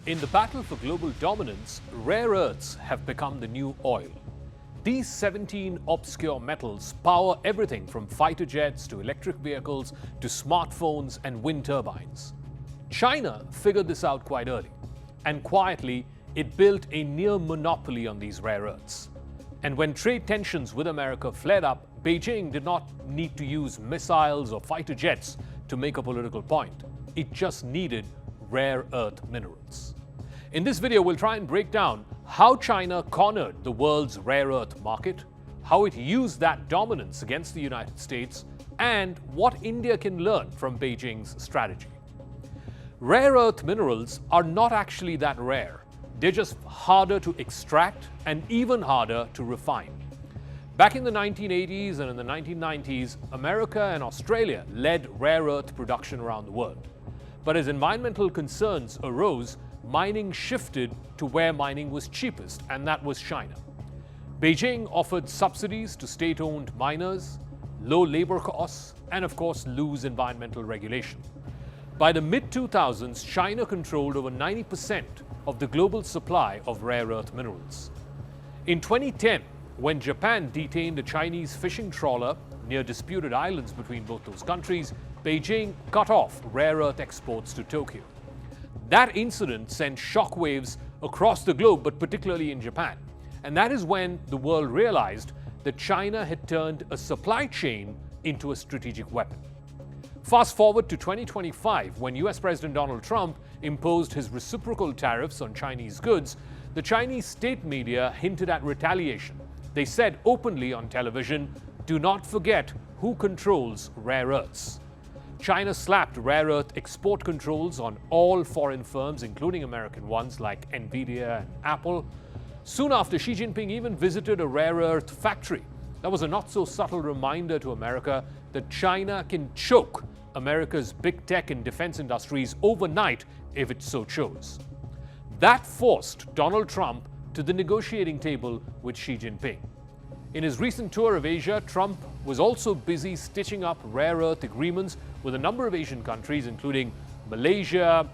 In the battle for global dominance, rare earths have become the new oil. These 17 obscure metals power everything from fighter jets to electric vehicles to smartphones and wind turbines. China figured this out quite early, and quietly it built a near monopoly on these rare earths. And when trade tensions with America flared up, Beijing did not need to use missiles or fighter jets to make a political point. It just needed rare earth minerals. In this video, we'll try and break down how China cornered the world's rare earth market, how it used that dominance against the United States, and what India can learn from Beijing's strategy. Rare earth minerals are not actually that rare. They're just harder to extract and even harder to refine. Back in the 1980s and in the 1990s, America and Australia led rare earth production around the world. But as environmental concerns arose, mining shifted to where mining was cheapest, and that was China. Beijing offered subsidies to state-owned miners, low labor costs, and of course loose environmental regulation. By the mid-2000s, China controlled over 90% of the global supply of rare earth minerals. In 2010, when Japan detained a Chinese fishing trawler near disputed islands between both those countries, Beijing cut off rare earth exports to Tokyo. That incident sent shockwaves across the globe, but particularly in Japan. And that is when the world realized that China had turned a supply chain into a strategic weapon. Fast forward to 2025, when US President Donald Trump imposed his reciprocal tariffs on Chinese goods, the Chinese state media hinted at retaliation. They said openly on television, "Do not forget who controls rare earths." China slapped rare earth export controls on all foreign firms, including American ones like Nvidia and Apple. Soon after, Xi Jinping even visited a rare earth factory. That was a not-so-subtle reminder to America that China can choke America's big tech and defense industries overnight if it so chose. That forced Donald Trump to the negotiating table with Xi Jinping. In his recent tour of Asia, Trump was also busy stitching up rare earth agreements with a number of Asian countries, including Malaysia,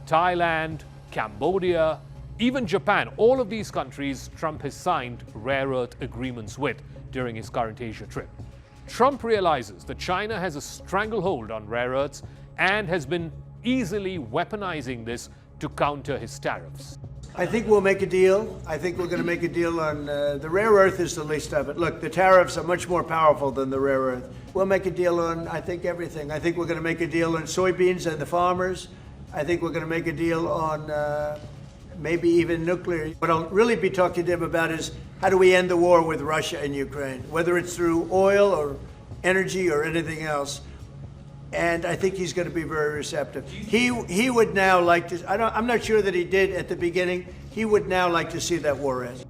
Thailand, Cambodia, even Japan. All of these countries Trump has signed rare earth agreements with during his current Asia trip. Trump realizes that China has a stranglehold on rare earths and has been easily weaponizing this to counter his tariffs. I think we'll make a deal. I think we're going to make a deal on the rare earth is the least of it. Look, the tariffs are much more powerful than the rare earth. We'll make a deal on, I think, everything. I think we're going to make a deal on soybeans and the farmers. I think we're going to make a deal on maybe even nuclear. What I'll really be talking to him about is how do we end the war with Russia and Ukraine, whether it's through oil or energy or anything else. And I think he's going to be very receptive. He would now like to, I'm not sure that he did at the beginning, he would now like to see that war end.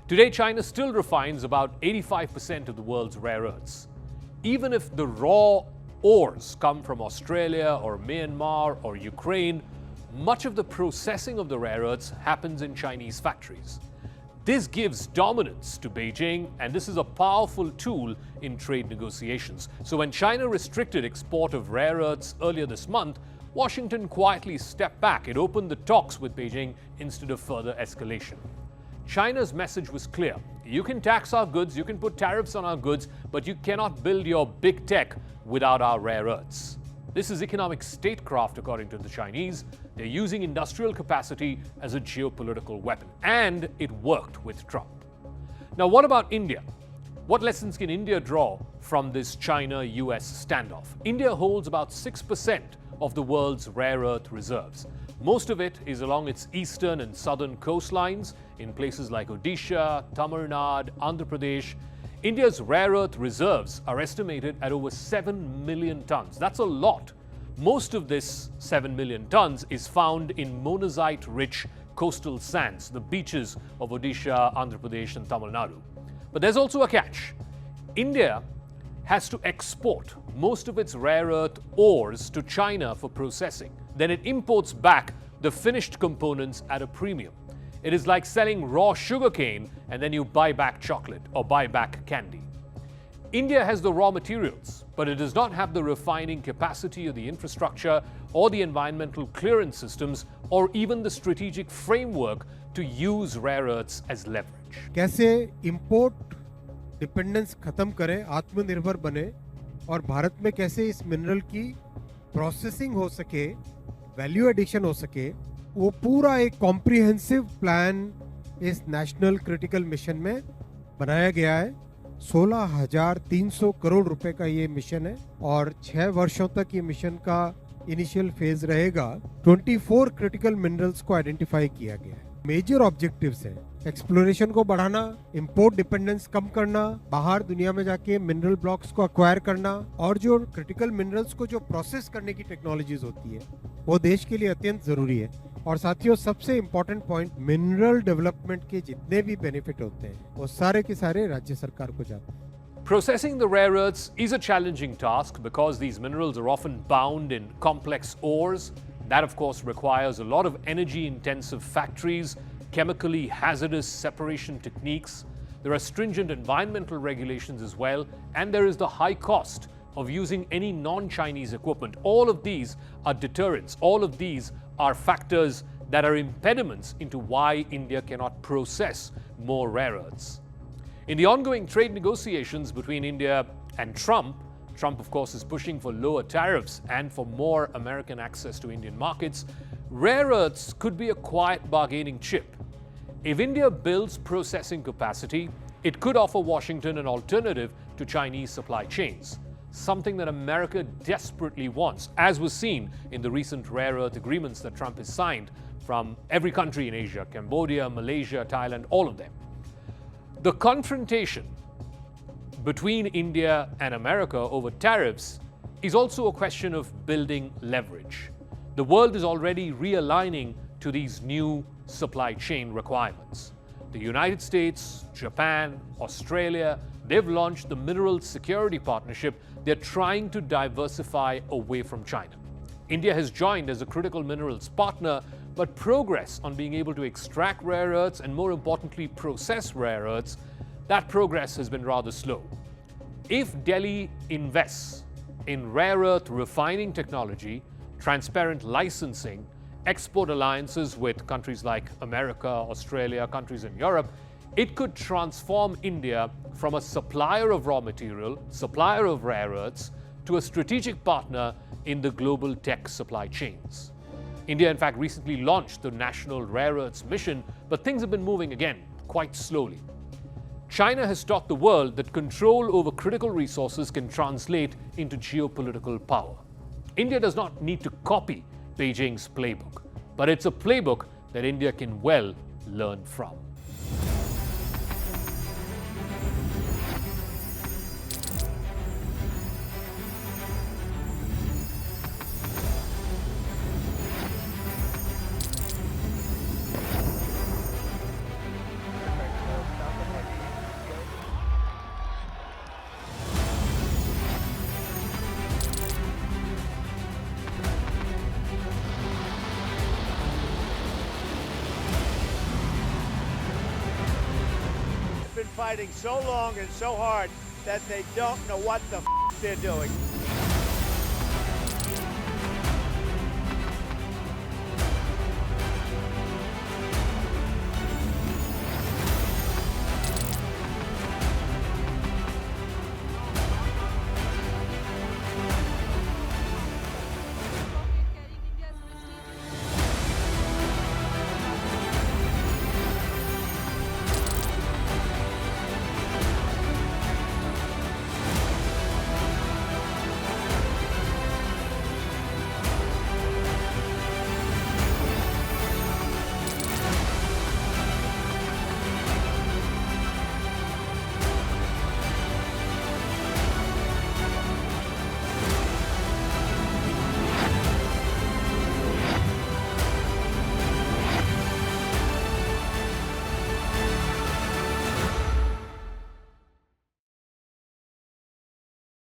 Today, China still refines about 85% of the world's rare earths. Even if the raw ores come from Australia or Myanmar or Ukraine, much of the processing of the rare earths happens in Chinese factories. This gives dominance to Beijing, and this is a powerful tool in trade negotiations. So when China restricted export of rare earths earlier this month, Washington quietly stepped back. It opened the talks with Beijing instead of further escalation. China's message was clear. You can tax our goods, you can put tariffs on our goods, but you cannot build your big tech without our rare earths. This is economic statecraft, according to the Chinese. They're using industrial capacity as a geopolitical weapon. And it worked with Trump. Now, what about India? What lessons can India draw from this China-US standoff? India holds about 6% of the world's rare earth reserves. Most of it is along its eastern and southern coastlines in places like Odisha, Tamil Nadu, Andhra Pradesh. India's rare earth reserves are estimated at over 7 million tons. That's a lot. Most of this 7 million tons is found in monazite-rich coastal sands, the beaches of Odisha, Andhra Pradesh, and Tamil Nadu. But there's also a catch. India has to export most of its rare earth ores to China for processing. Then it imports back the finished components at a premium. It is like selling raw sugarcane and then you buy back chocolate or buy back candy. India has the raw materials, but it does not have the refining capacity or the infrastructure or the environmental clearance systems or even the strategic framework to use rare earths as leverage. कैसे import dependence खत्म करें, आत्मनिर्भर बने, और भारत में कैसे इस mineral की प्रोसेसिंग हो सके, वैल्यू एडिशन हो सके, वो पूरा एक कॉम्प्रिहेंसिव प्लान इस नेशनल क्रिटिकल मिशन में बनाया गया है। 16,300 करोड़ रुपए का ये मिशन है और 6 वर्षों तक ये मिशन का इनिशियल फेज रहेगा। 24 क्रिटिकल मिनरल्स को आइडेंटिफाई किया गया है। मेजर ऑब्जेक्टिव्स है एक्सप्लोरेशन को बढ़ाना, इंपोर्ट डिपेंडेंस कम करना, बाहर दुनिया में जाके मिनरल ब्लॉक्स को अक्वायर करना, और जो क्रिटिकल मिनरल्स को जो प्रोसेस करने की टेक्नोलॉजीज होती है वो देश के लिए अत्यंत जरूरी है। और साथियों, सबसे इंपॉर्टेंट पॉइंट, मिनरल डेवलपमेंट के जितने भी बेनिफिट होते हैं वो सारे के सारे राज्य सरकार को जाते हैं। Processing the rare earths is a challenging task because these minerals are often bound in complex ores. That, of course, requires a lot of energy-intensive factories, chemically hazardous separation techniques. There are stringent environmental regulations as well, and there is the high cost of using any non-Chinese equipment. All of these are deterrents. All of these are factors that are impediments into why India cannot process more rare earths. In the ongoing trade negotiations between India and Trump, of course, is pushing for lower tariffs and for more American access to Indian markets. Rare earths could be a quiet bargaining chip. If India builds processing capacity, it could offer Washington an alternative to Chinese supply chains, something that America desperately wants, as was seen in the recent rare earth agreements that Trump has signed from every country in Asia, Cambodia, Malaysia, Thailand, all of them. The confrontation between India and America over tariffs is also a question of building leverage. The world is already realigning to these new supply chain requirements. The United States, Japan, Australia, they've launched the Mineral Security Partnership. They're trying to diversify away from China. India has joined as a critical minerals partner, but progress on being able to extract rare earths and, more importantly, process rare earths, that progress has been rather slow. If Delhi invests in rare earth refining technology, transparent licensing, export alliances with countries like America, Australia, countries in Europe, it could transform India from a supplier of raw material, supplier of rare earths, to a strategic partner in the global tech supply chains. India, in fact, recently launched the National Rare Earths Mission, but things have been moving again quite slowly. China has taught the world that control over critical resources can translate into geopolitical power. India does not need to copy Beijing's playbook, but it's a playbook that India can well learn from. Fighting so long and so hard that they don't know what the they're doing.